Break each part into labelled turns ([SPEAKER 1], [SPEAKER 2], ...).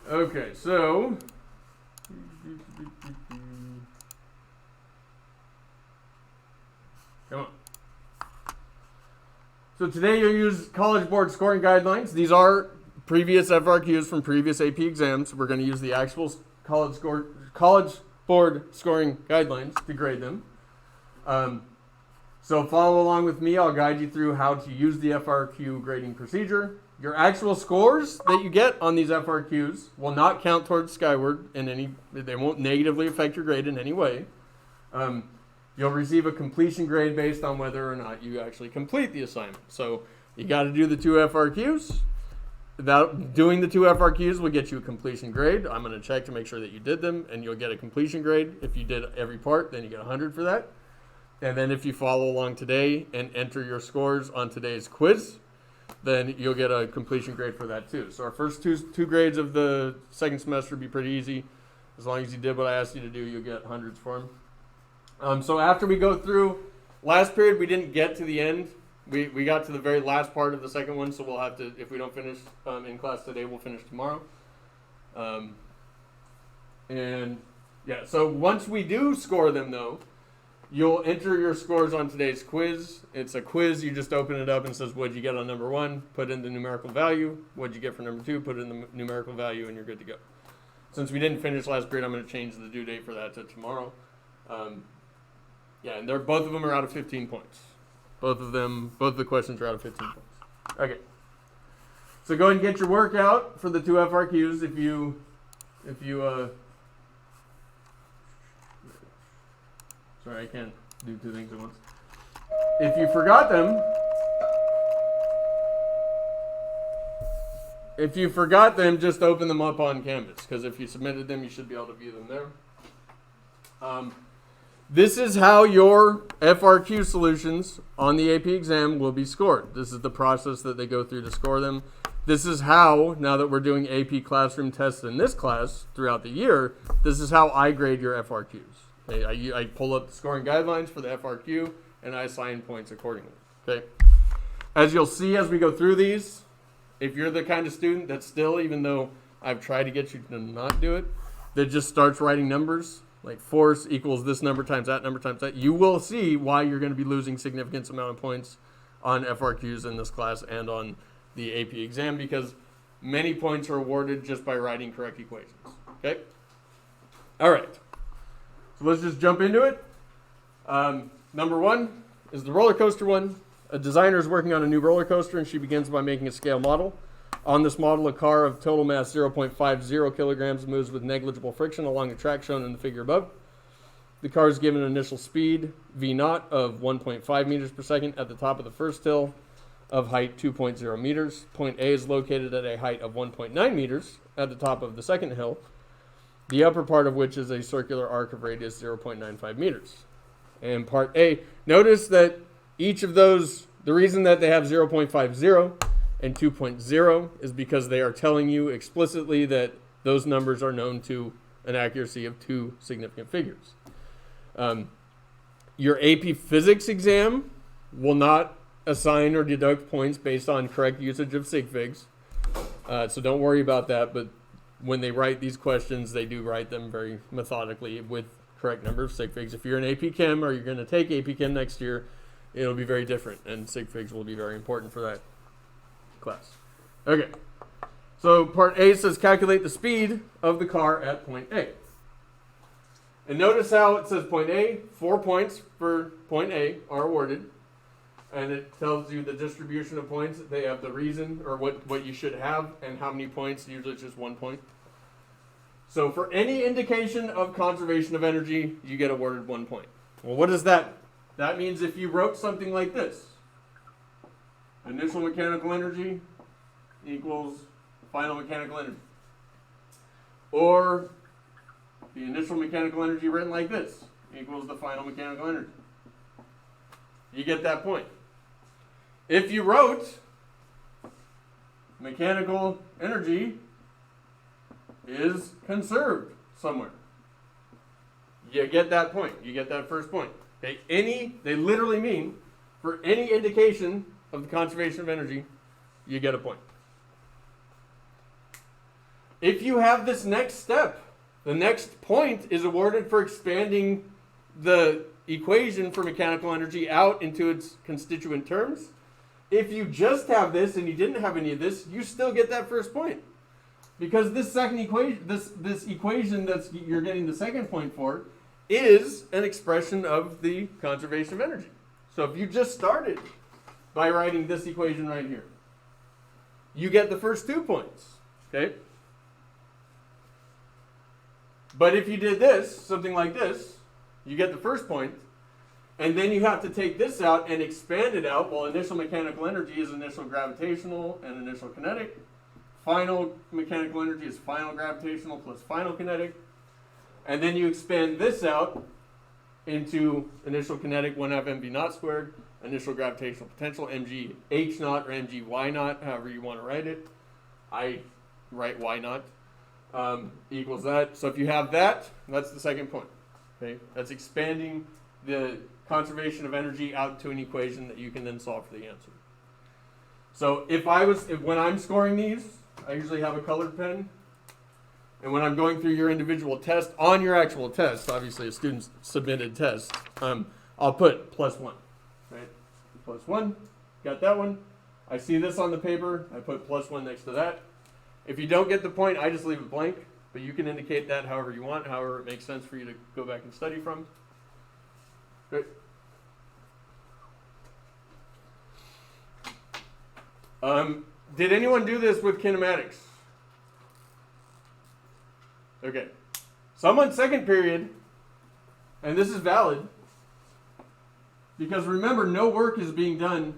[SPEAKER 1] Okay, so come on. So today you'll use College Board scoring guidelines. These are previous FRQs from previous AP exams. We're going to use the actual College Board scoring guidelines to grade them. So follow along with me. I'll guide you through how to use the FRQ grading procedure. Your actual scores that you get on these FRQs will not count towards Skyward in any. They won't negatively affect your grade in any way. You'll receive a completion grade based on whether or not you actually complete the assignment. So you got to do the 2 FRQs. Doing the 2 FRQs will get you a completion grade. I'm going to check to make sure that you did them, and you'll get a completion grade. If you did every part, then you get 100 for that. And then if you follow along today and enter your scores on today's quiz, then you'll get a completion grade for that too. So our first two grades of the second semester will be pretty easy. As long as you did what I asked you to do, you'll get hundreds for them. So after we go through, last period we didn't get to the end. We got to the very last part of the second one, so we'll have to, if we don't finish in class today, we'll finish tomorrow. And yeah, so once we do score them though, you'll enter your scores on today's quiz. It's a quiz. You just open it up and it says, what'd you get on number 1? Put in the numerical value. What'd you get for number 2? Put in the numerical value, and you're good to go. Since we didn't finish last period, I'm going to change the due date for that to tomorrow. Yeah, and both of them are out of 15 points. Both of the questions are out of 15 points. Okay. So go ahead and get your work out for the 2 FRQs if you sorry, I can't do 2 things at once. If you forgot them, just open them up on Canvas, because if you submitted them, you should be able to view them there. This is how your FRQ solutions on the AP exam will be scored. This is the process that they go through to score them. This is how, now that we're doing AP classroom tests in this class throughout the year, this is how I grade your FRQs. Okay, I pull up the scoring guidelines for the FRQ, and I assign points accordingly. Okay. As you'll see as we go through these, if you're the kind of student that still, even though I've tried to get you to not do it, that just starts writing numbers, like force equals this number times that number times that, you will see why you're going to be losing significant amount of points on FRQs in this class and on the AP exam, because many points are awarded just by writing correct equations. Okay? All right. So let's just jump into it. Number 1 is the roller coaster one. A designer is working on a new roller coaster, and she begins by making a scale model. On this model, a car of total mass 0.50 kilograms moves with negligible friction along the track shown in the figure above. The car is given an initial speed, V0, of 1.5 meters per second at the top of the first hill of height 2.0 meters. Point A is located at a height of 1.9 meters at the top of the second hill, the upper part of which is a circular arc of radius 0.95 meters. And part A, notice that each of those, the reason that they have 0.50 and 2.0 is because they are telling you explicitly that those numbers are known to an accuracy of 2 significant figures. Your AP Physics exam will not assign or deduct points based on correct usage of sig figs. So don't worry about that, but when they write these questions, they do write them very methodically with correct number of sig figs. If you're an AP Chem or you're going to take AP Chem next year, it'll be very different, and sig figs will be very important for that class. Okay, so part A says calculate the speed of the car at point A. And notice how it says point A, 4 points for point A are awarded, and it tells you the distribution of points. They have the reason, or what you should have, and how many points. Usually it's just 1 point. So for any indication of conservation of energy, you get awarded 1 point. Well, what is that? That means if you wrote something like this, initial mechanical energy equals final mechanical energy. Or the initial mechanical energy written like this equals the final mechanical energy. You get that point. If you wrote mechanical energy is conserved somewhere, you get that point. You get that first point. Okay? They literally mean for any indication of the conservation of energy, you get a point. if you have this next step, the next point is awarded for expanding the equation for mechanical energy out into its constituent terms. If you just have this and you didn't have any of this, you still get that first point. Because this second equation, this equation that you're getting the second point for, is an expression of the conservation of energy. So if you just started by writing this equation right here, you get the first 2 points. Okay? But if you did this, something like this, you get the first point, and then you have to take this out and expand it out. Well, initial mechanical energy is initial gravitational and initial kinetic. Final mechanical energy is final gravitational plus final kinetic. And then you expand this out into initial kinetic 1/2 mv naught squared, initial gravitational potential mg h naught or mg y naught, however you want to write it. I write y naught equals that. So if you have that, that's the second point. Okay, that's expanding the conservation of energy out to an equation that you can then solve for the answer. So when I'm scoring these, I usually have a colored pen. And when I'm going through your individual test, on your actual test, obviously a student's submitted test, I'll put +1, right? +1, got that one. I see this on the paper, I put +1 next to that. If you don't get the point, I just leave it blank, but you can indicate that however you want, however it makes sense for you to go back and study from. Great. Did anyone do this with kinematics? Okay. Someone second period, and this is valid, because remember, no work is being done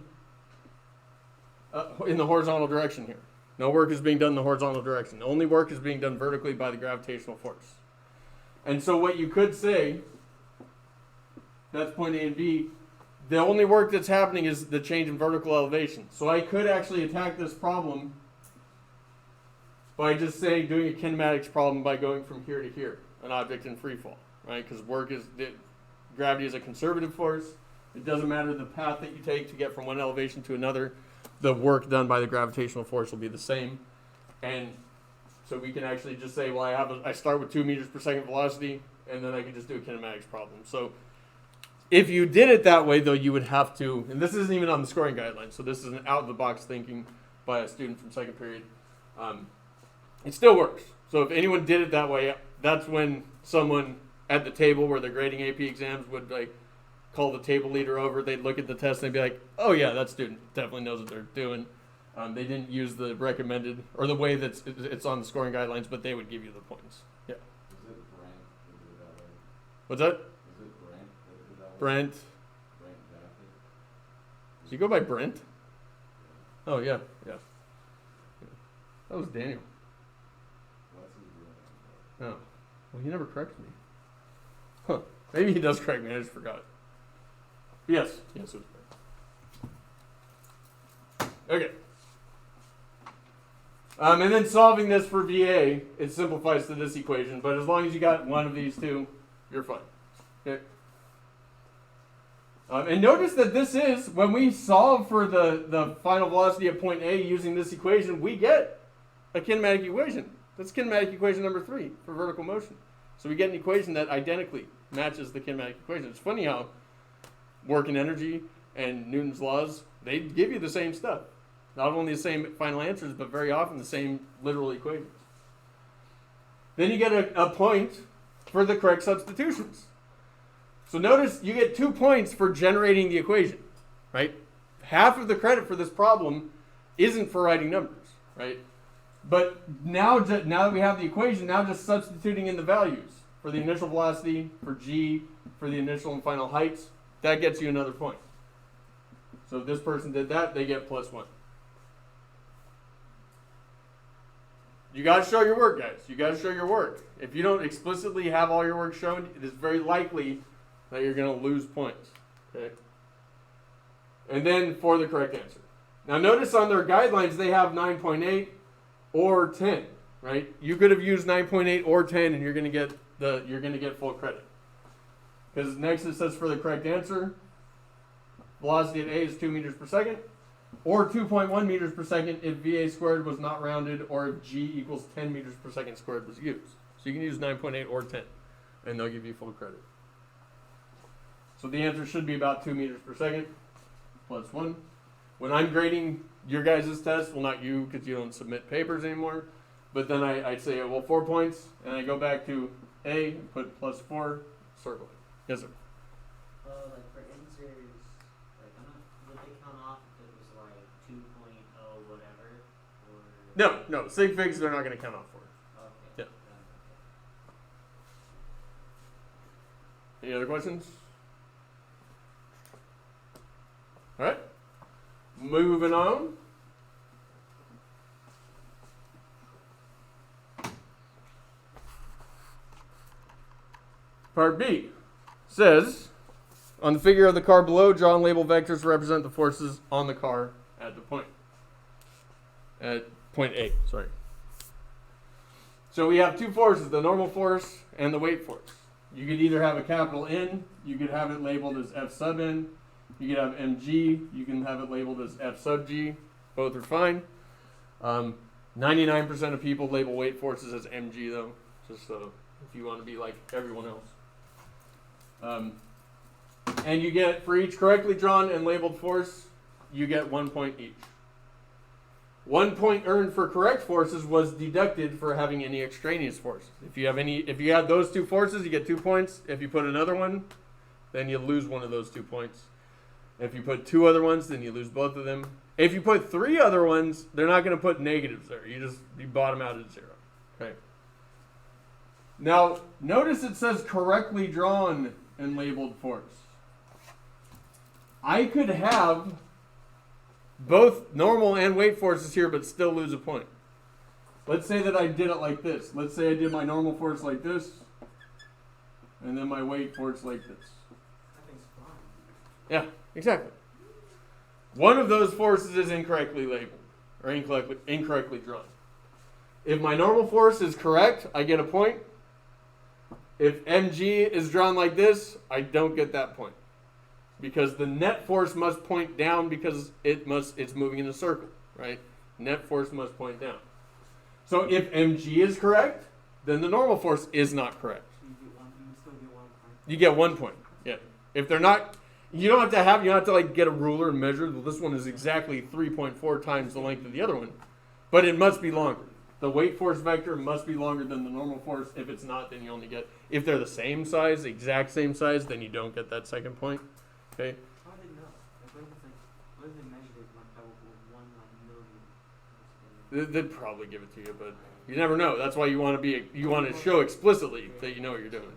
[SPEAKER 1] in the horizontal direction here. No work is being done in the horizontal direction. The only work is being done vertically by the gravitational force. And so what you could say, that's point A and B, the only work that's happening is the change in vertical elevation. So I could actually attack this problem by just saying doing a kinematics problem by going from here to here, an object in free fall, right? Because gravity is a conservative force. It doesn't matter the path that you take to get from one elevation to another. The work done by the gravitational force will be the same. And so we can actually just say, well, I start with 2 meters per second velocity, and then I can just do a kinematics problem. So if you did it that way, though, you would have to, and this isn't even on the scoring guidelines, so this is an out-of-the-box thinking by a student from second period. It still works. So if anyone did it that way, that's when someone at the table where they're grading AP exams would call the table leader over. They'd look at the test and they'd be like, oh yeah, that student definitely knows what they're doing. They didn't use the recommended or the way that it's on the scoring guidelines, but they would give you the points. Yeah.
[SPEAKER 2] Is it Brent that did it that way?
[SPEAKER 1] What's that?
[SPEAKER 2] Is it Brent that did it that way?
[SPEAKER 1] Brent.
[SPEAKER 2] Brent Jaffe?
[SPEAKER 1] Does he go by Brent? Oh yeah. That was Daniel.
[SPEAKER 2] What's his real name?
[SPEAKER 1] Oh. Well, he never corrects me. Huh. Maybe he does correct me. I just forgot. Yes, it was Brent. Okay. And then solving this for VA, it simplifies to this equation. But as long as you got one of these two, you're fine. Okay. And notice that this is, when we solve for the final velocity at point A using this equation, we get a kinematic equation. That's kinematic equation number 3 for vertical motion. So we get an equation that identically matches the kinematic equation. It's funny how work and energy and Newton's laws, they give you the same stuff. Not only the same final answers, but very often the same literal equations. Then you get a point for the correct substitutions. So notice you get 2 points for generating the equation, right? Half of the credit for this problem isn't for writing numbers, right? But now that we have the equation, now just substituting in the values for the initial velocity, for g, for the initial and final heights, that gets you another point. So if this person did that, they get +1. You got to show your work, guys. You got to show your work. If you don't explicitly have all your work shown, it is very likely that you're going to lose points. Okay? And then for the correct answer. Now notice on their guidelines they have 9.8 or 10, right? You could have used 9.8 or 10 and you're going to get full credit. Because next it says for the correct answer, velocity at A is 2 meters per second. or 2.1 meters per second if VA squared was not rounded, or if G equals 10 meters per second squared was used. So you can use 9.8 or 10, and they'll give you full credit. So the answer should be about 2 meters per second plus 1. When I'm grading your guys' test, well, not you because you don't submit papers anymore, but then I say, well, 4 points, and I go back to A, put plus 4, circle it. Yes, sir.
[SPEAKER 3] Like for answers, like I'm not, would they count off if it was like 2.0 whatever, or?
[SPEAKER 1] No, sig figs they're not going to count off for.
[SPEAKER 3] Okay.
[SPEAKER 1] Yeah. Any other questions? All right. Moving on. Part B says, on the figure of the car below, draw and label vectors to represent the forces on the car at the point. At point A, sorry. So we have two forces, the normal force and the weight force. You could either have a capital N, you could have it labeled as F sub N, you could have mg, you can have it labeled as F sub g, both are fine. 99% of people label weight forces as mg though, just so if you want to be like everyone else. And you get, for each correctly drawn and labeled force, you get 1 point each. 1 point earned for correct forces was deducted for having any extraneous forces. If you have those two forces, you get 2 points. If you put another one, then you lose one of those 2 points. If you put two other ones, then you lose both of them. If you put three other ones, they're not going to put negatives there. You bottom out at 0. Okay. Now, notice it says correctly drawn and labeled force. I could have both normal and weight forces here, but still lose a point. Let's say that I did it like this. Let's say I did my normal force like this, and then my weight force like this.
[SPEAKER 3] That thing's fine.
[SPEAKER 1] Yeah, exactly. One of those forces is incorrectly labeled, or incorrectly drawn. If my normal force is correct, I get a point. If mg is drawn like this, I don't get that point. Because the net force must point down because it's moving in a circle, right? Net force must point down. So if mg is correct, then the normal force is not correct.
[SPEAKER 3] You still get 1 point.
[SPEAKER 1] You get 1 point. Yeah. If they're not, you don't have to like get a ruler and measure. Well, this one is exactly 3.4 times the length of the other one, but it must be longer. The weight force vector must be longer than the normal force. If it's not, then you only get, if they're the same size, exact same size, then you don't get that second point. Okay.
[SPEAKER 3] How do they know? What if they measured it like that with 1 million?
[SPEAKER 1] They'd probably give it to you, but you never know. That's why you want to show explicitly that you know what you're doing.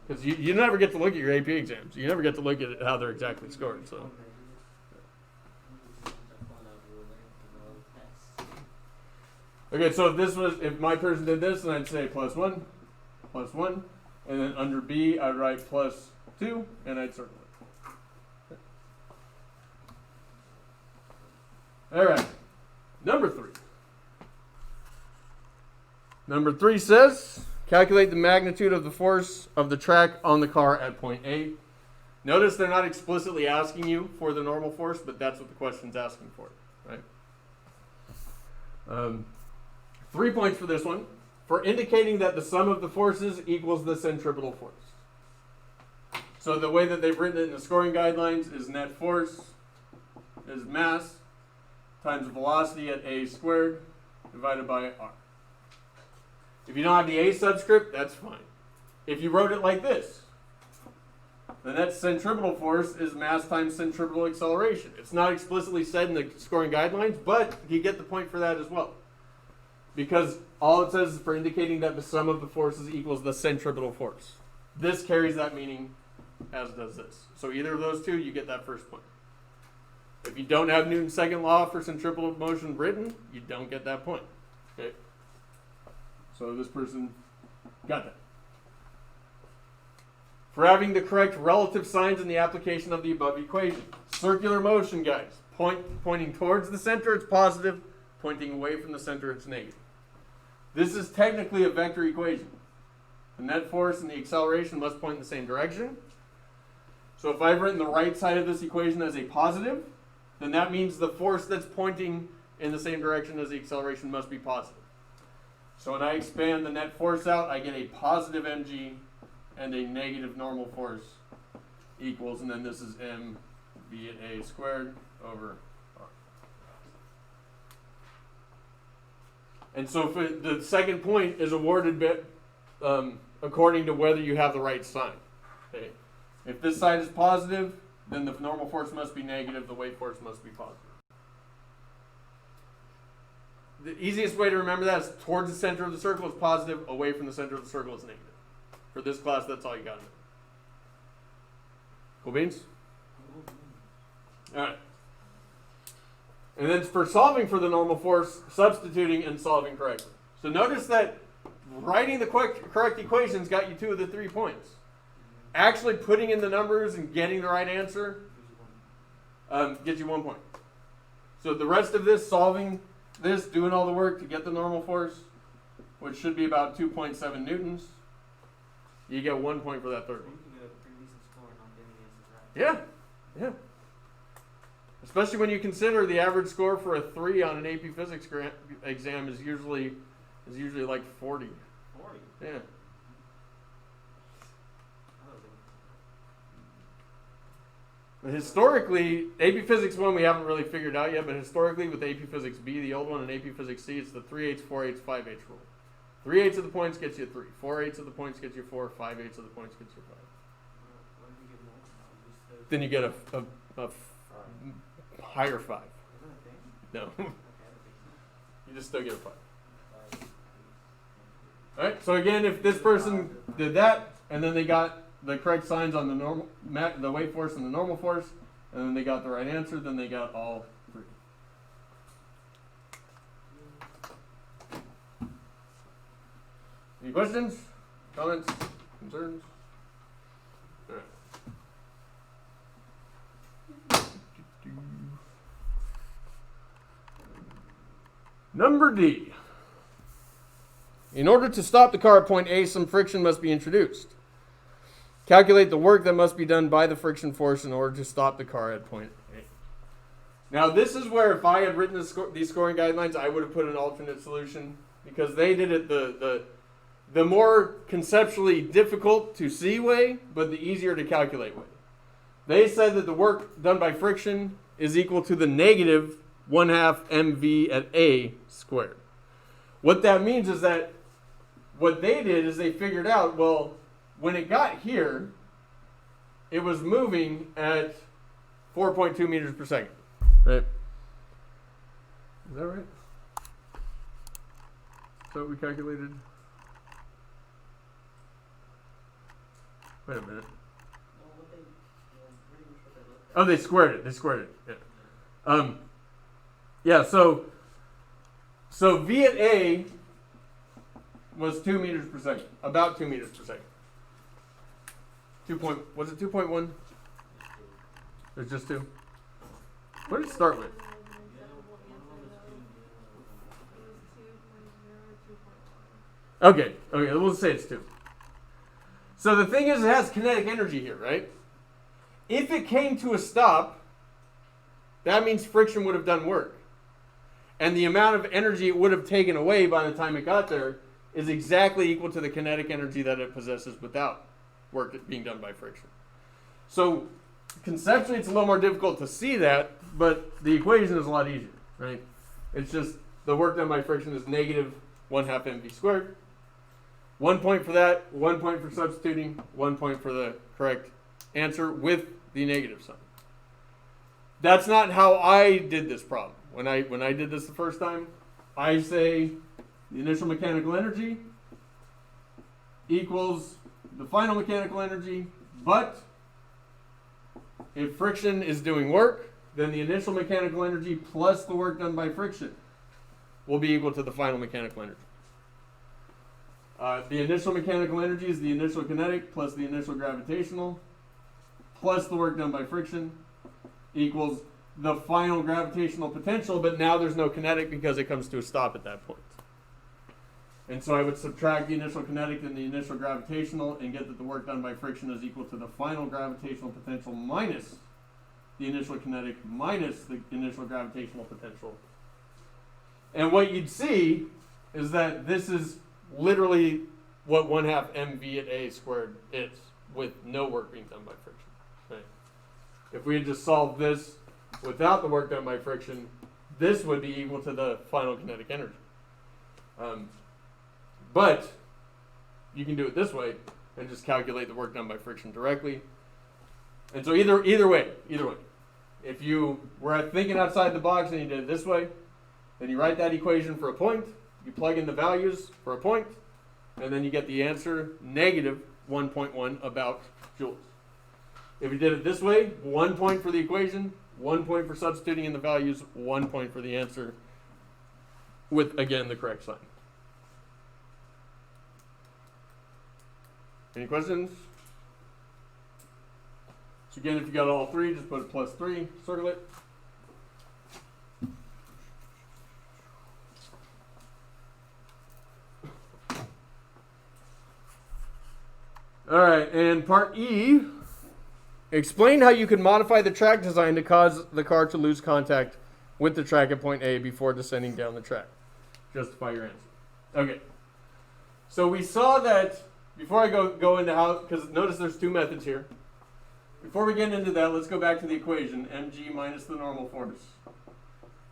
[SPEAKER 1] Because you never get to look at your AP exams. You never get to look at how they're exactly scored. So. Okay, so if my person did this, then I'd say plus 1, and then under B, I'd write plus 2, and I'd circle it. All right, number 3. Number 3 says, calculate the magnitude of the force of the track on the car at point A. Notice they're not explicitly asking you for the normal force, but that's what the question's asking for, right? 3 points for this one, for indicating that the sum of the forces equals the centripetal force. So the way that they've written it in the scoring guidelines is net force is mass times velocity at a squared divided by r. If you don't have the a subscript, that's fine. If you wrote it like this, the net centripetal force is mass times centripetal acceleration. It's not explicitly said in the scoring guidelines, but you get the point for that as well. Because all it says is for indicating that the sum of the forces equals the centripetal force. This carries that meaning, as does this. So either of those two, you get that first point. If you don't have Newton's second law for centripetal motion written, you don't get that point. Okay? So this person got that. For having the correct relative signs in the application of the above equation. Circular motion, guys. Pointing towards the center, it's positive. Pointing away from the center, it's negative. This is technically a vector equation. The net force and the acceleration must point in the same direction. So if I've written the right side of this equation as a positive, then that means the force that's pointing in the same direction as the acceleration must be positive. So when I expand the net force out, I get a positive mg and a negative normal force equals, and then this is m v at a squared over r. And so the second point is awarded according to whether you have the right sign. Okay. If this side is positive, then the normal force must be negative, the weight force must be positive. The easiest way to remember that is towards the center of the circle is positive, away from the center of the circle is negative. For this class, that's all you got to know. Cool beans? All right. And then for solving for the normal force, substituting and solving correctly. So notice that writing the correct equations got you 2 of the 3 points. Actually putting in the numbers and getting the right answer gets you 1 point. So the rest of this, solving this, doing all the work to get the normal force, which should be about 2.7 newtons, you get 1 point for that third one.
[SPEAKER 3] You can get a pretty decent score on getting answers right.
[SPEAKER 1] Yeah. Especially when you consider the average score for a 3 on an AP Physics exam is usually like 40.
[SPEAKER 3] 40.
[SPEAKER 1] Yeah. But historically, AP Physics 1 we haven't really figured out yet, but historically with AP Physics B, the old one, and AP Physics C, it's the 3/8, 4/8, 5/8 rule. 3/8 of the points gets you 3. 4/8 of the points gets you 4. 5/8 of the points gets you 5.
[SPEAKER 3] What if you get more?
[SPEAKER 1] Then you get a higher 5.
[SPEAKER 3] Is that a thing?
[SPEAKER 1] No.
[SPEAKER 3] Okay, that makes
[SPEAKER 1] You just still get a 5.
[SPEAKER 3] sense.
[SPEAKER 1] Alright, so again, if this person did that, and then they got the correct signs on the weight force and the normal force, and then they got the right answer, then they got all 3. Any questions? Comments? Concerns? Alright. Number D. In order to stop the car at point A, some friction must be introduced. Calculate the work that must be done by the friction force in order to stop the car at point A. Now, this is where if I had written these scoring guidelines, I would have put an alternate solution, because they did it the more conceptually difficult to see way, but the easier to calculate way. They said that the work done by friction is equal to the negative 1/2 mv at A squared. What that means is that what they did is they figured out, well, when it got here, it was moving at 4.2 meters per second. Right? Is that right? Is that what we calculated? Wait a minute. Oh, they squared it. They squared it. Yeah. Yeah. So V at A was 2 meters per second. About 2 meters per second. Was it 2.1? There's just 2. What did it start with? Okay. We'll say it's 2. So the thing is, it has kinetic energy here, right? If it came to a stop, that means friction would have done work. And the amount of energy it would have taken away by the time it got there is exactly equal to the kinetic energy that it possesses without work being done by friction. So conceptually, it's a little more difficult to see that, but the equation is a lot easier, right? It's just the work done by friction is negative 1/2 mv squared. 1 point for that, 1 point for substituting, 1 point for the correct answer with the negative sign. That's not how I did this problem. When I did this the first time, I say the initial mechanical energy equals the final mechanical energy, but if friction is doing work, then the initial mechanical energy plus the work done by friction will be equal to the final mechanical energy. The initial mechanical energy is the initial kinetic plus the initial gravitational plus the work done by friction equals the final gravitational potential, but now there's no kinetic because it comes to a stop at that point. And so I would subtract the initial kinetic and the initial gravitational and get that the work done by friction is equal to the final gravitational potential minus the initial kinetic minus the initial gravitational potential. And what you'd see is that this is literally what 1/2 mv at a squared is, with no work being done by friction. Right? If we had just solved this without the work done by friction, this would be equal to the final kinetic energy. But you can do it this way and just calculate the work done by friction directly. And so either way. If you were thinking outside the box and you did it this way, then you write that equation for a point, you plug in the values for a point, and then you get the answer negative 1.1 about joules. If you did it this way, 1 point for the equation, 1 point for substituting in the values, 1 point for the answer with, again, the correct sign. Any questions? So again, if you got all three, just put a +3, circle it. All right, and part E, explain how you can modify the track design to cause the car to lose contact with the track at point A before descending down the track. Justify your answer. Okay, so we saw that, before I go into how, because notice there's two methods here. Before we get into that, let's go back to the equation. Mg minus the normal force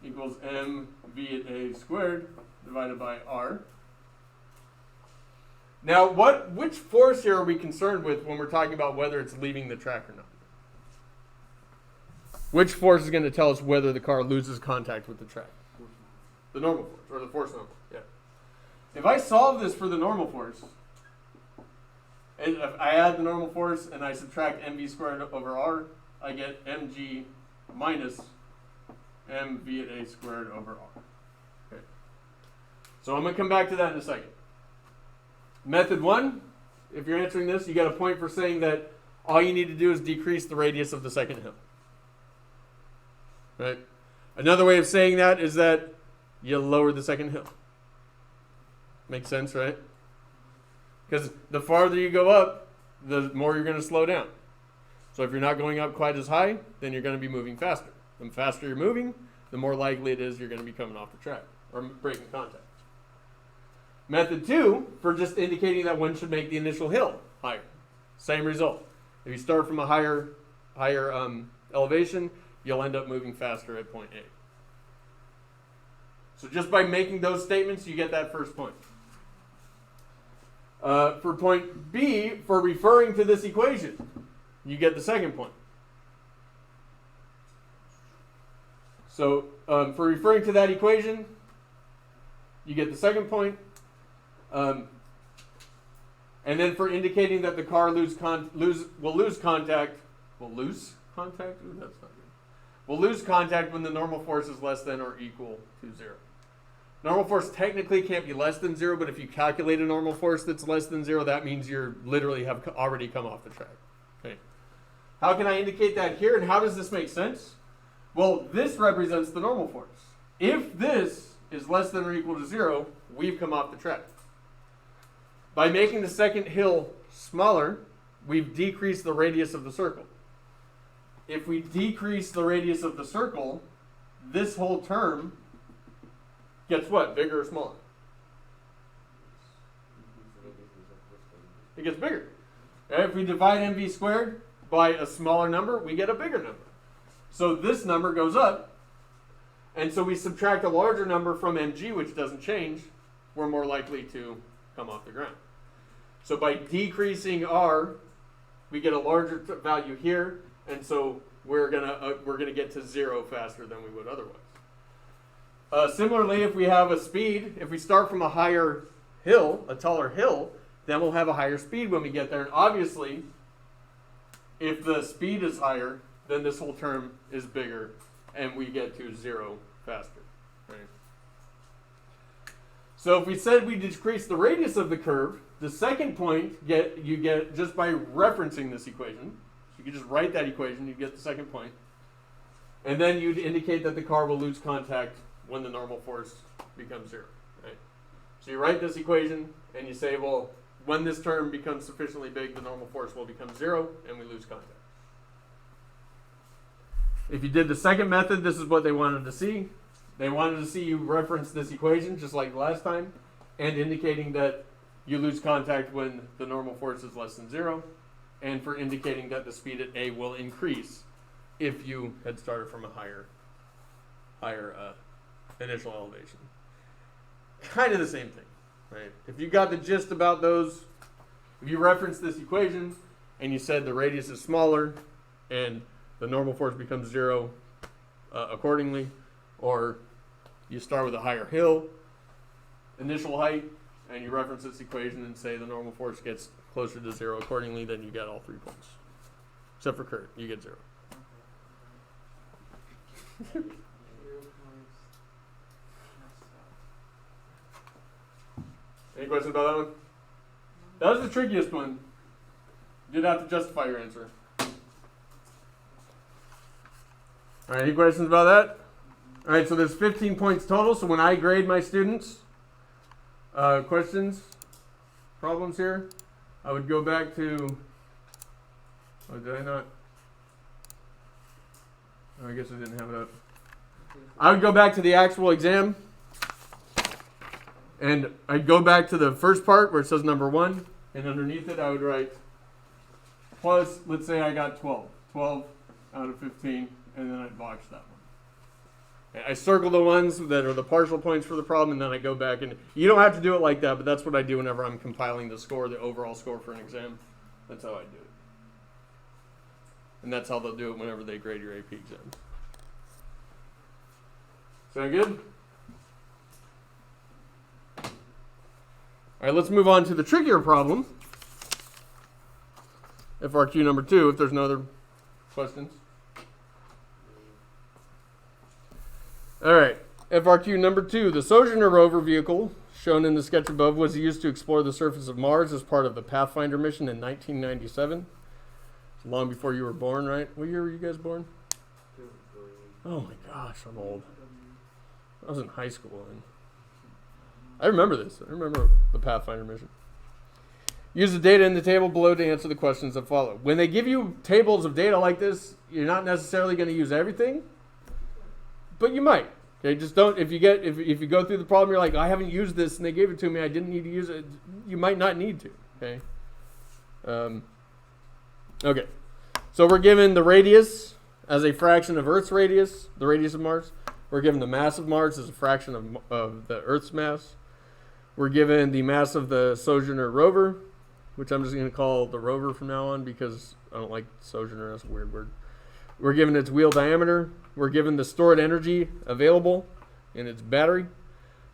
[SPEAKER 1] equals mv at a squared divided by r. Now, which force here are we concerned with when we're talking about whether it's leaving the track or not? Which force is going to tell us whether the car loses contact with the track? The normal force, or the force normal, yeah. If I solve this for the normal force, and if I add the normal force and I subtract mv squared over r, I get mg minus mv at a squared over r. Okay. So I'm going to come back to that in a second. Method 1, if you're answering this, you got a point for saying that all you need to do is decrease the radius of the second hill. Right? Another way of saying that is that you lower the second hill. Makes sense, right? Because the farther you go up, the more you're going to slow down. So if you're not going up quite as high, then you're going to be moving faster. The faster you're moving, the more likely it is you're going to be coming off the track or breaking contact. Method 2, for just indicating that one should make the initial hill higher. Same result. If you start from a higher elevation, you'll end up moving faster at point A. So just by making those statements, you get that first point. For point B, for referring to this equation, you get the second point. So for referring to that equation, you get the second point. And then for indicating that the car will lose contact. Ooh, that's not good. Will lose contact when the normal force is less than or equal to 0. Normal force technically can't be less than 0, but if you calculate a normal force that's less than 0, that means you literally have already come off the track. Okay. How can I indicate that here, and how does this make sense? Well, this represents the normal force. If this is less than or equal to 0, we've come off the track. By making the second hill smaller, we've decreased the radius of the circle. If we decrease the radius of the circle, this whole term gets what? Bigger or smaller? It gets bigger. Okay, if we divide mv squared by a smaller number, we get a bigger number. So this number goes up, and so we subtract a larger number from mg, which doesn't change, we're more likely to come off the ground. So by decreasing r, we get a larger value here, and so we're gonna get to 0 faster than we would otherwise. Similarly, if we have a speed, if we start from a higher hill, a taller hill, then we'll have a higher speed when we get there. And obviously, if the speed is higher, then this whole term is bigger, and we get to 0 faster. Right? So if we said we decrease the radius of the curve, the second point you get just by referencing this equation. So you can just write that equation, you get the second point. And then you'd indicate that the car will lose contact when the normal force becomes 0. Right? So you write this equation, and you say, well, when this term becomes sufficiently big, the normal force will become 0, and we lose contact. If you did the second method, this is what they wanted to see. They wanted to see you reference this equation, just like last time, and indicating that you lose contact when the normal force is less than 0, and for indicating that the speed at A will increase if you had started from a higher initial elevation. Kind of the same thing, right? If you got the gist about those, if you reference this equation and you said the radius is smaller and the normal force becomes 0 accordingly, or you start with a higher hill, initial height, and you reference this equation and say the normal force gets closer to 0 accordingly, then you get all 3 points. Except for Kurt, you get 0.
[SPEAKER 3] 0 points.
[SPEAKER 1] Any questions about that one? That was the trickiest one. You did have to justify your answer. All right, any questions about that? All right, so there's 15 points total. So when I grade my students, questions, problems here, I would go back to, oh, did I not? Oh, I guess I didn't have it up. I would go back to the actual exam, and I'd go back to the first part where it says number 1, and underneath it I would write plus, let's say I got 12 out of 15, and then I'd box that one. I circle the ones that are the partial points for the problem, and then I go back, and you don't have to do it like that, but that's what I do whenever I'm compiling the score, the overall score for an exam. That's how I do it. And that's how they'll do it whenever they grade your AP exams. Sound good? All right, let's move on to the trickier problem. FRQ number 2, if there's no other questions. All right, FRQ number 2. The Sojourner rover vehicle, shown in the sketch above, was used to explore the surface of Mars as part of the Pathfinder mission in 1997. Long before you were born, right? What year were you guys born? Oh my gosh, I'm old. I was in high school, and I remember this. I remember the Pathfinder mission. Use the data in the table below to answer the questions that follow. When they give you tables of data like this, you're not necessarily going to use everything, but you might. Okay, just don't. If you go through the problem, you're like, I haven't used this, and they gave it to me. I didn't need to use it. You might not need to. Okay. Okay. So we're given the radius as a fraction of Earth's radius, the radius of Mars. We're given the mass of Mars as a fraction of the Earth's mass. We're given the mass of the Sojourner rover, which I'm just going to call the rover from now on because I don't like Sojourner. That's a weird word. We're given its wheel diameter. We're given the stored energy available in its battery.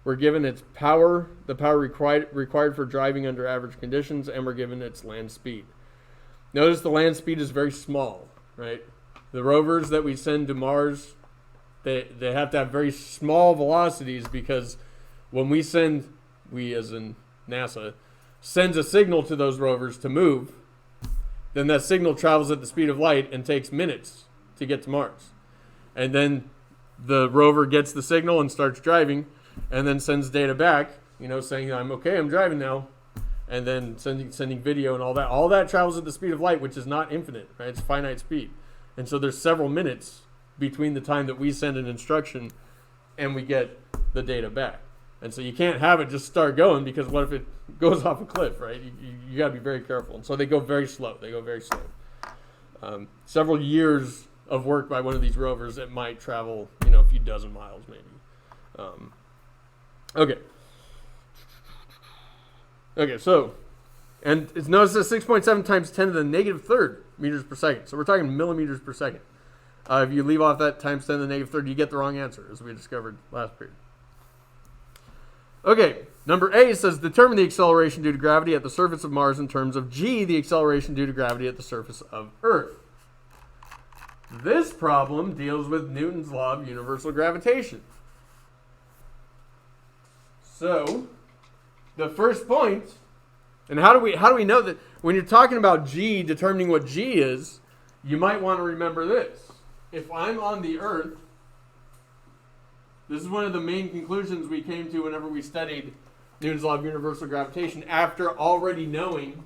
[SPEAKER 1] We're given its power, the power required for driving under average conditions, and we're given its land speed. Notice the land speed is very small, right? The rovers that we send to Mars, they have to have very small velocities because when we as in NASA, sends a signal to those rovers to move, then that signal travels at the speed of light and takes minutes to get to Mars. And then the rover gets the signal and starts driving and then sends data back, saying, I'm okay, I'm driving now. And then sending video and all that. All that travels at the speed of light, which is not infinite, right? It's finite speed. And so there's several minutes between the time that we send an instruction and we get the data back. And so you can't have it just start going because what if it goes off a cliff, right? You got to be very careful. And so they go very slow. Several years of work by one of these rovers, it might travel, a few dozen miles maybe. Okay, so, and it's noticed that 6.7 times 10 to the negative third meters per second. So we're talking millimeters per second. If you leave off that times 10 to the negative third, you get the wrong answer, as we discovered last period. Okay, number A says determine the acceleration due to gravity at the surface of Mars in terms of g, the acceleration due to gravity at the surface of Earth. This problem deals with Newton's law of universal gravitation. So, the first point, and how do we know that when you're talking about g, determining what g is, you might want to remember this. If I'm on the Earth, this is one of the main conclusions we came to whenever we studied Newton's law of universal gravitation after already knowing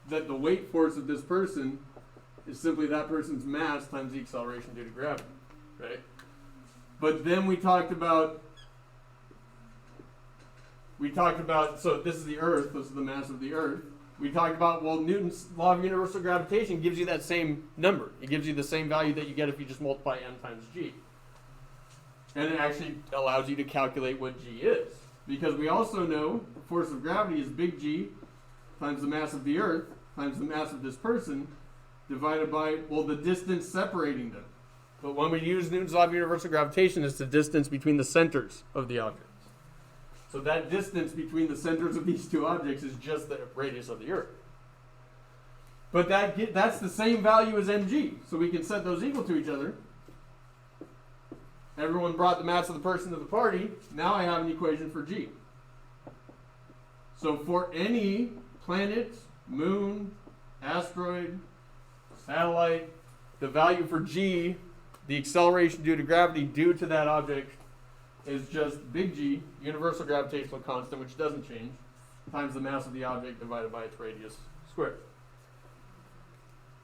[SPEAKER 1] that the weight force of this person is simply that person's mass times the acceleration due to gravity. right? But then we talked about, so this is the Earth, this is the mass of the Earth. We talked about, well, Newton's law of universal gravitation gives you that same number. It gives you the same value that you get if you just multiply m times g. And it actually allows you to calculate what g is. Because we also know the force of gravity is big G times the mass of the Earth times the mass of this person divided by, well, the distance separating them. But when we use Newton's law of universal gravitation, it's the distance between the centers of the objects. So that distance between the centers of these two objects is just the radius of the Earth. But that's the same value as mg. So we can set those equal to each other. Everyone brought the mass of the person to the party. Now I have an equation for g. So for any planet, moon, asteroid, satellite, the value for g, the acceleration due to gravity due to that object, is just big G, universal gravitational constant, which doesn't change, times the mass of the object divided by its radius squared.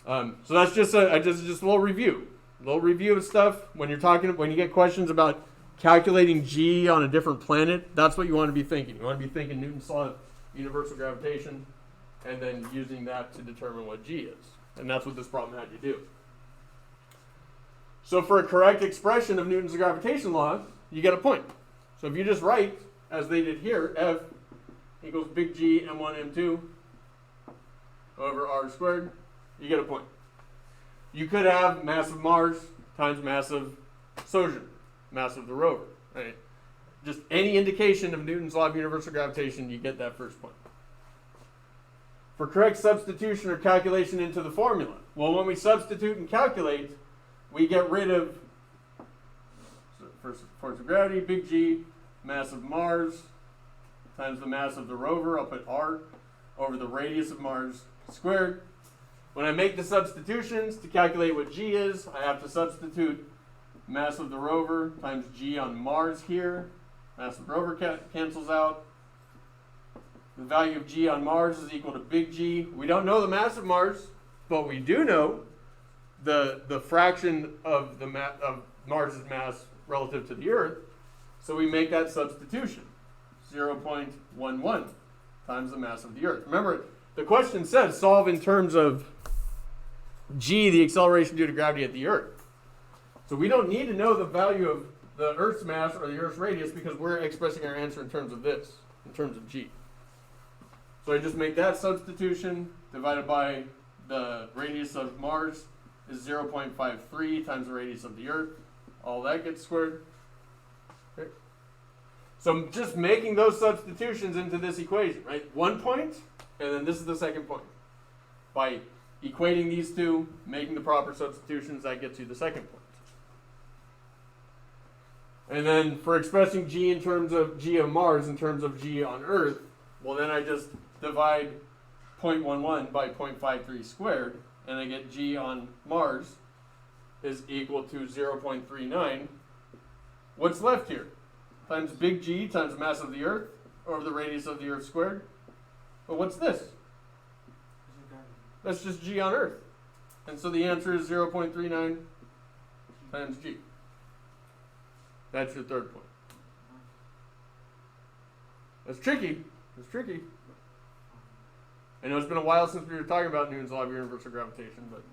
[SPEAKER 1] So that's just a little review. A little review of stuff. When you get questions about calculating G on a different planet, that's what you want to be thinking. You want to be thinking Newton's law of universal gravitation, and then using that to determine what G is. And that's what this problem had you do. So for a correct expression of Newton's gravitation law, you get a point. So if you just write, as they did here, F equals big G m1 m2 over r squared, you get a point. You could have mass of Mars times mass of Sojourner, mass of the rover. Right? Just any indication of Newton's law of universal gravitation, you get that first point. For correct substitution or calculation into the formula, well, when we substitute and calculate, we get rid of force of gravity, big G, mass of Mars, times the mass of the rover, I'll put r, over the radius of Mars squared. When I make the substitutions to calculate what G is, I have to substitute mass of the rover times G on Mars here. Mass of the rover cancels out. The value of G on Mars is equal to big G. We don't know the mass of Mars, but we do know the fraction of Mars's mass relative to the Earth. So we make that substitution, 0.11 times the mass of the Earth. Remember, the question says solve in terms of G, the acceleration due to gravity at the Earth. So we don't need to know the value of the Earth's mass or the Earth's radius because we're expressing our answer in terms of this, in terms of G. So I just make that substitution divided by the radius of Mars is 0.53 times the radius of the Earth. All that gets squared. Okay. So I'm just making those substitutions into this equation, right? 1 point, and then this is the second point. By equating these two, making the proper substitutions, that gets you the second point. And then for expressing G in terms of G of Mars in terms of G on Earth, well then I just divide 0.11 by 0.53 squared, and I get G on Mars is equal to 0.39. What's left here? Times big G times mass of the Earth over the radius of the Earth squared. But what's this? That's just G on Earth. And so the answer is 0.39 times G. That's your third point. That's tricky. It's tricky. I know it's been a while since we were talking about Newton's law of universal gravitation, but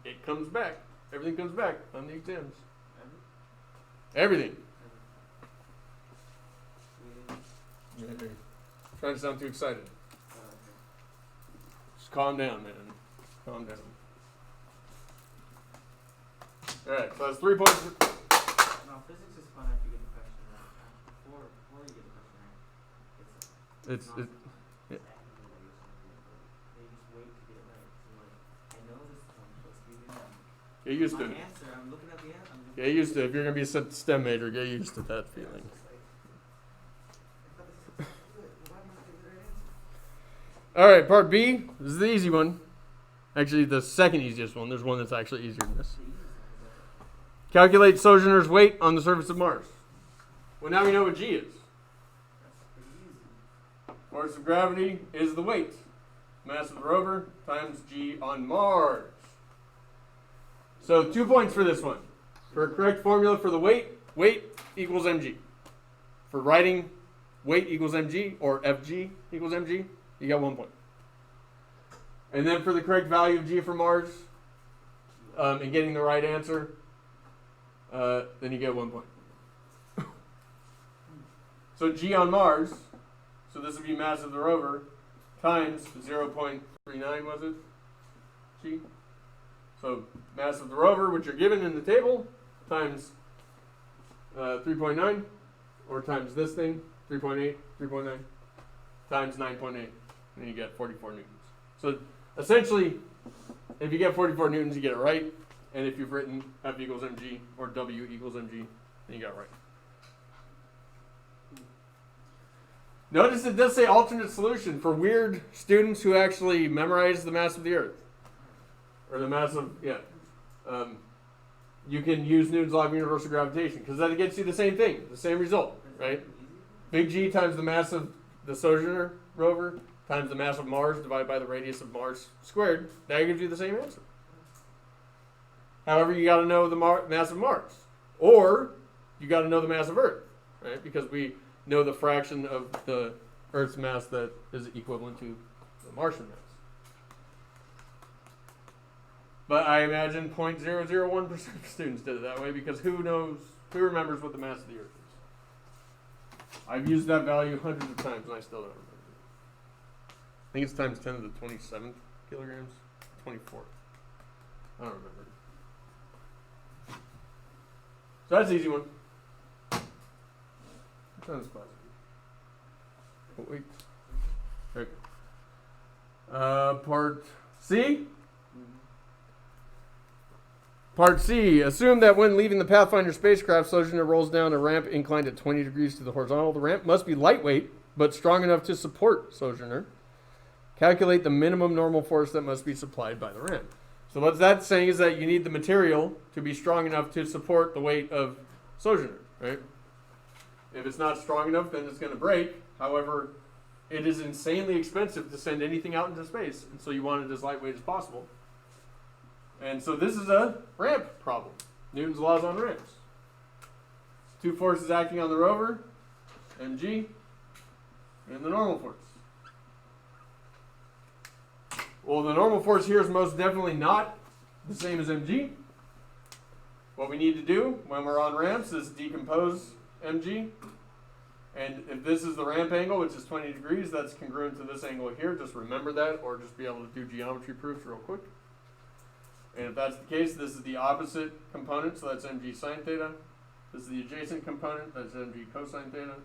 [SPEAKER 1] it comes back. Everything comes back on the exams. Everything. Trying to sound too excited. Just calm down, man. Calm down. Alright, so that's 3 points.
[SPEAKER 3] No, physics is fun after you get the question right. Before you get the question right,
[SPEAKER 1] It's
[SPEAKER 3] not exactly what you're saying. They just wait to get it right. So like, I know this is supposed to be good.
[SPEAKER 1] get used to
[SPEAKER 3] My
[SPEAKER 1] it.
[SPEAKER 3] answer, I'm looking at the answer.
[SPEAKER 1] Get used to it. If you're going to be a STEM major, get used to that feeling. Alright, part B. This is the easy one. Actually, the second easiest one. There's one that's actually easier than this. Calculate Sojourner's weight on the surface of Mars. Well, now we know what G is. Force of gravity is the weight. Mass of the rover times G on Mars. So 2 points for this one. For a correct formula for the weight equals mg. For writing weight equals mg, or fg equals mg, you got 1 point. And then for the correct value of g for Mars, and getting the right answer, then you get 1 point. So g on Mars, so this would be mass of the rover, times 0.39, was it? G. So mass of the rover, which are given in the table, times 3.9, or times this thing, 3.8, 3.9, times 9.8, and you get 44 newtons. So essentially, if you get 44 newtons, you get it right, and if you've written F equals mg, or W equals mg, then you got it right. Notice it does say alternate solution for weird students who actually memorize the mass of the Earth. Or the mass of, you can use Newton's law of universal gravitation, because that gets you the same thing, the same result, right? Big G times the mass of the Sojourner rover times the mass of Mars divided by the radius of Mars squared. That gives you the same answer. However, you got to know the mass of Mars. Or you got to know the mass of Earth, right? Because we know the fraction of the Earth's mass that is equivalent to the Martian mass. But I imagine 0.001% of students did it that way, because who remembers what the mass of the Earth is? I've used that value hundreds of times and I still don't remember. I think it's times 10 to the 27th kilograms, 24th. I don't remember. So that's an easy one. What time is class? Oh, wait. Okay. Part C. Part C. Assume that when leaving the Pathfinder spacecraft, Sojourner rolls down a ramp inclined at 20 degrees to the horizontal. The ramp must be lightweight, but strong enough to support Sojourner. Calculate the minimum normal force that must be supplied by the ramp. So what that's saying is that you need the material to be strong enough to support the weight of Sojourner, right? If it's not strong enough, then it's going to break. However, it is insanely expensive to send anything out into space, and so you want it as lightweight as possible. And so this is a ramp problem. Newton's laws on ramps. Two forces acting on the rover, mg, and the normal force. Well, the normal force here is most definitely not the same as mg. What we need to do when we're on ramps is decompose mg. And if this is the ramp angle, which is 20 degrees, that's congruent to this angle here. Just remember that, or just be able to do geometry proofs real quick. And if that's the case, this is the opposite component, so that's mg sine theta. This is the adjacent component, that's mg cosine theta.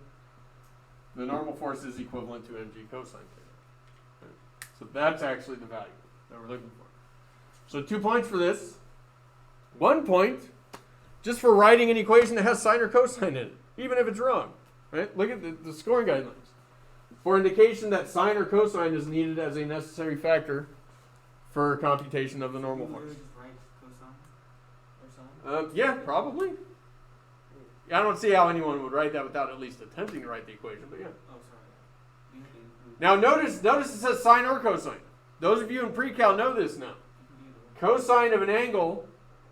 [SPEAKER 1] The normal force is equivalent to mg cosine theta. Okay. So that's actually the value that we're looking for. So 2 points for this. 1 point just for writing an equation that has sine or cosine in it, even if it's wrong. Right? Look at the scoring guidelines. For indication that sine or cosine is needed as a necessary factor for computation of the normal force.
[SPEAKER 3] Just write cosine or sine?
[SPEAKER 1] Yeah, probably. I don't see how anyone would write that without at least attempting to write the equation, but yeah.
[SPEAKER 3] Oh, sorry.
[SPEAKER 1] Now notice it says sine or cosine. Those of you in pre-cal know this now. Cosine of an angle,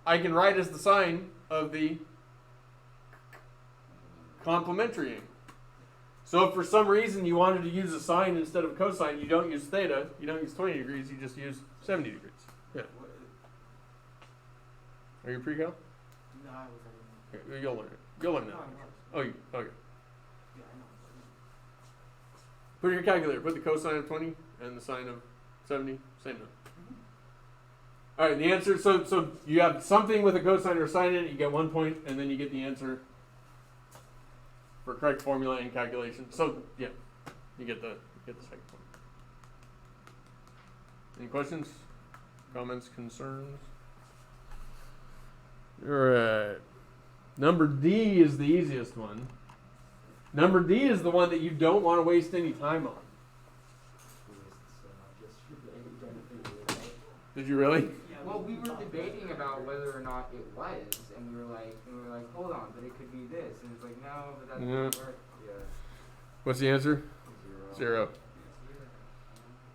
[SPEAKER 1] I can write as the sine of the complementary angle. So if for some reason you wanted to use a sine instead of cosine, you don't use theta, you don't use 20 degrees, you just use 70 degrees. Yeah. Are you pre-cal?
[SPEAKER 3] No, I was
[SPEAKER 1] Okay, you'll learn it. You'll learn that. Oh, okay.
[SPEAKER 3] Yeah, I know.
[SPEAKER 1] Put in your calculator. Put the cosine of 20 and the sine of 70. Same number. All right, the answer. So you have something with a cosine or sine in it. You get 1 point, and then you get the answer for correct formula and calculation. So yeah, you get the second point. Any questions, comments, concerns? All right. Number D is the easiest one. Number D is the one that you don't want to waste any time on. Did you really?
[SPEAKER 4] Well, we were debating about whether or not it was, and we were like, hold on, but it could be this, and it's like, no, but that doesn't work. Yeah.
[SPEAKER 1] What's the answer? 0.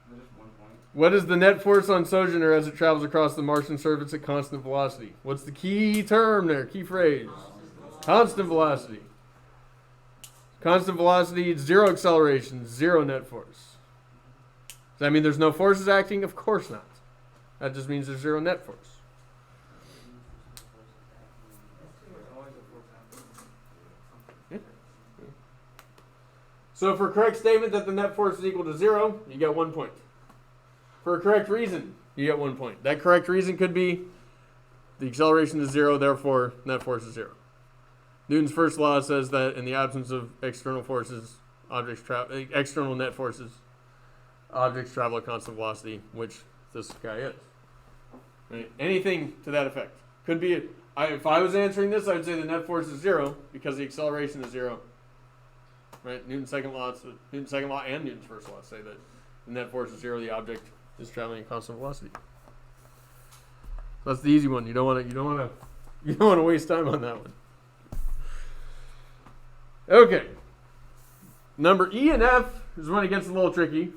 [SPEAKER 4] There's 1 point.
[SPEAKER 1] What is the net force on Sojourner as it travels across the Martian surface at constant velocity? What's the key term there? Key phrase. Constant velocity. Constant velocity, 0 acceleration, 0 net force. Does that mean there's no forces acting? Of course not. That just means there's 0 net force.
[SPEAKER 4] There's always a force acting.
[SPEAKER 1] So for a correct statement that the net force is equal to 0, you get 1 point. For a correct reason, you get 1 point. That correct reason could be the acceleration is 0, therefore net force is 0. Newton's first law says that in the absence of external forces, external net forces, objects travel at constant velocity, which this guy is. Right? Anything to that effect. Could be, if I was answering this, I would say the net force is 0 because the acceleration is 0. Right? Newton's second law and Newton's first law say that the net force is 0, the object is traveling at constant velocity. So that's the easy one. You don't want to waste time on that one. Okay. Number E and F is when it gets a little tricky.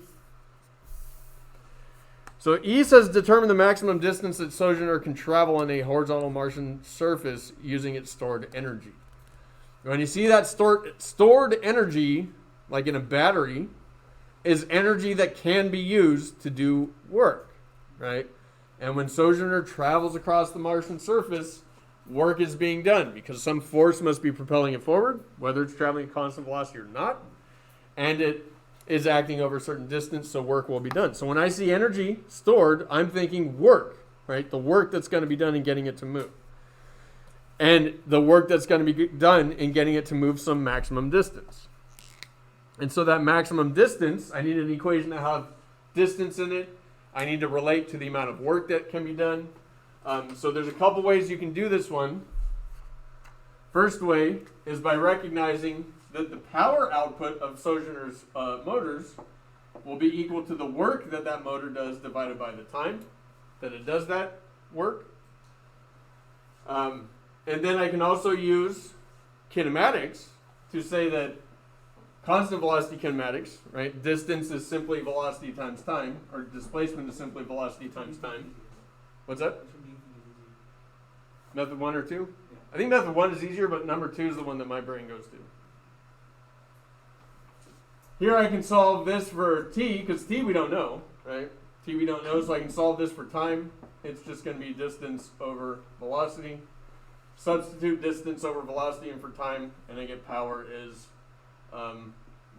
[SPEAKER 1] So E says determine the maximum distance that Sojourner can travel on a horizontal Martian surface using its stored energy. When you see that stored energy, like in a battery, is energy that can be used to do work, right? And when Sojourner travels across the Martian surface, work is being done because some force must be propelling it forward, whether it's traveling at constant velocity or not, and it is acting over a certain distance, so work will be done. So when I see energy stored, I'm thinking work, right? The work that's going to be done in getting it to move. And the work that's going to be done in getting it to move some maximum distance. And so that maximum distance, I need an equation that has distance in it. I need to relate to the amount of work that can be done. So there's a couple ways you can do this one. First way is by recognizing that the power output of Sojourner's motors will be equal to the work that that motor does divided by the time that it does that work. And then I can also use kinematics to say that constant velocity kinematics, right? Distance is simply velocity times time, or displacement is simply velocity times time. What's that? Method 1 or 2?
[SPEAKER 4] Yeah.
[SPEAKER 1] I think method 1 is easier, but number 2 is the one that my brain goes to. Here I can solve this for t, because t we don't know, right? T we don't know, so I can solve this for time. It's just going to be distance over velocity. Substitute distance over velocity and for time, and I get power is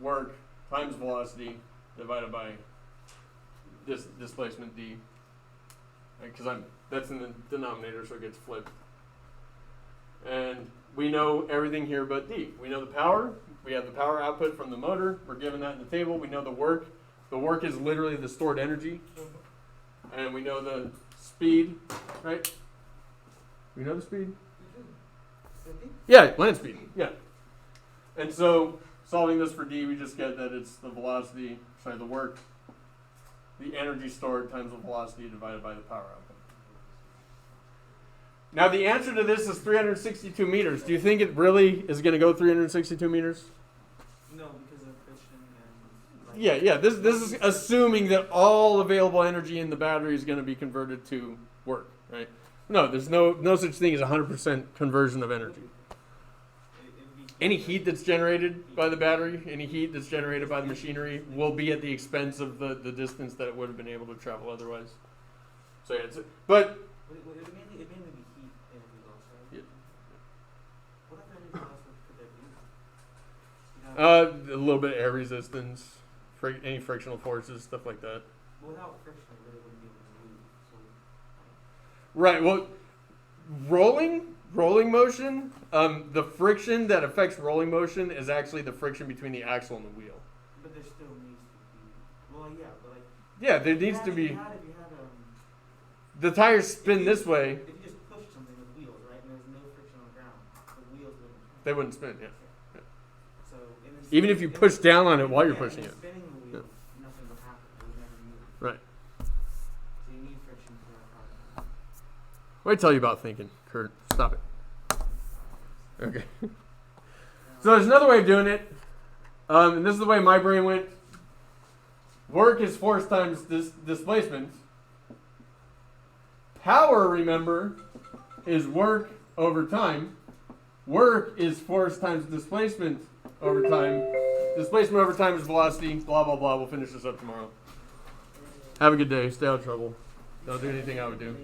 [SPEAKER 1] work times velocity divided by displacement d. Because that's in the denominator, so it gets flipped. And we know everything here but d. We know the power. We have the power output from the motor. We're given that in the table. We know the work. The work is literally the stored energy. And we know the speed, right? We know the speed? Yeah, land speed. Yeah. And so solving this for d, we just get that it's the velocity, the work, the energy stored times the velocity divided by the power output. Now the answer to this is 362 meters. Do you think it really is going to go 362 meters?
[SPEAKER 3] No, because of friction and.
[SPEAKER 1] Yeah. This is assuming that all available energy in the battery is going to be converted to work, right? No, there's no such thing as 100% conversion of energy. Any heat that's generated by the battery, any heat that's generated by the machinery will be at the expense of the distance that it would have been able to travel otherwise. So yeah, but
[SPEAKER 3] It mainly be heat energy loss, right?
[SPEAKER 1] Yeah.
[SPEAKER 3] What other energy loss could there be?
[SPEAKER 1] a little bit of air resistance, any frictional forces, stuff like that.
[SPEAKER 3] Without friction, it really wouldn't be able to move. So.
[SPEAKER 1] Right. Well, rolling motion, the friction that affects rolling motion is actually the friction between the axle and the wheel.
[SPEAKER 3] But there still needs to be. Well, yeah, but like.
[SPEAKER 1] Yeah, there needs to be.
[SPEAKER 3] If you had
[SPEAKER 1] The tires spin this way.
[SPEAKER 3] If you just push something with wheels, right, and there's no friction on the ground, the wheels wouldn't turn.
[SPEAKER 1] They wouldn't spin. Yeah.
[SPEAKER 3] So
[SPEAKER 1] Even if you push down on it while you're pushing it.
[SPEAKER 3] Spinning the wheel, nothing would happen. It would never move.
[SPEAKER 1] Right.
[SPEAKER 3] So you need friction for that process.
[SPEAKER 1] What did I tell you about thinking, Kurt? Stop it. Okay. So there's another way of doing it. And this is the way my brain went. Work is force times displacement. Power, remember, is work over time. Work is force times displacement over time. Displacement over time is velocity. Blah, blah, blah. We'll finish this up tomorrow. Have a good day. Stay out of trouble. Don't do anything I would do.